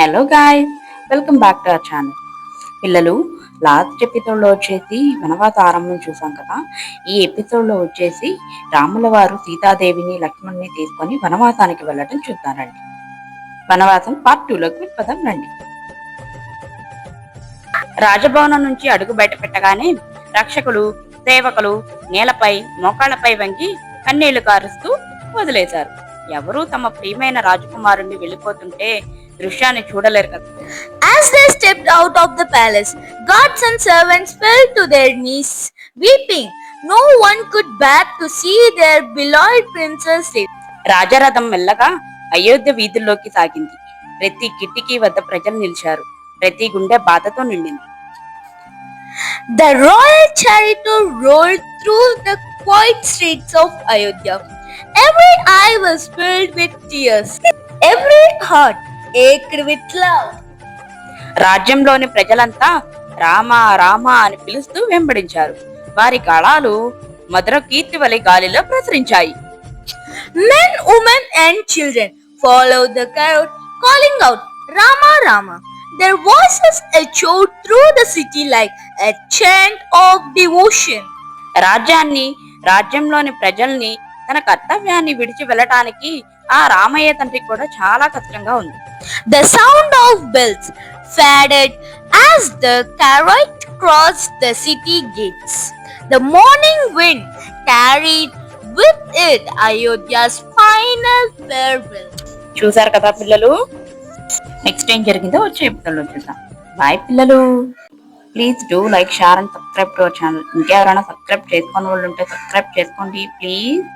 Hello guys, welcome back to our channel. పిల్లలు, last ఎపిసోడ్లో వచ్చేసి వనవాస ఆరంభం చూసాం కదా. ఈ ఎపిసోడ్లో వచ్చేసి రాముల వారు సీతాదేవిని లక్ష్మణ్ని తీసుకొని వనవాసానికి వెళ్ళటం చూద్దారండి. వనవాసం పార్ట్ 2లోకి వెళ్ళిపోదాం రండి. రాజభవనం నుంచి అడుగు బయట పెట్టగానే రక్షకులు సేవకులు నేలపై మోకాళ్లపై వంగి కన్నీళ్లు కారుస్తూ వదిలేశారు. ఎవరూ తమ ప్రియమైన రాజకుమారుణ్ణి వెళ్ళిపోతుంటే దృశ్యాన్ని చూడలేరు కదా. As they stepped out of the palace, guards and servants fell to their knees, weeping. No one could bear to see their beloved princess live. Rajaratham మెల్లగా అయోధ్య వీధుల్లోకి సాగింది. ప్రతి కిటికీ వద్ద ప్రజలు నిలిచారు. ప్రతి గుండె బాధతో నిండింది. The royal chariot rolled through the quiet streets of Ayodhya. Every eye was filled with tears. Every heart ached with love. రాజ్యంలోని ప్రజలంతా రామ రామ అని పిలుస్తూ వెంబడించారు. వారి గళాలు మధుర కీర్తి వలె గాలిలో ప్రసరించాయి. Men, women and children followed the crowd, calling out Rama Rama. Their voices echoed through the city like a chant of devotion. రాజ్యంలోని ప్రజల్ని తన కర్తవ్యాన్ని విడిచి వెళ్ళటానికి ఆ రామయ్య తండ్రికి కూడా చాలా కష్టంగా ఉంది. The sound of bells faded as the chariot crossed the city gates. The morning wind carried with it Ayodhya's final farewell. చూసారు కదా పిల్లలు, నెక్స్ట్ ఏం జరిగిందో వచ్చే ఎపిసోడ్లో చూద్దాం. బాయ్ పిల్లలు. Please do like, share and subscribe to our channel. ఇంకెవరైనా సబ్స్క్రైబ్ చేసుకునే వాళ్ళు ఉంటే సబ్స్క్రైబ్ చేసుకోండి ప్లీజ్.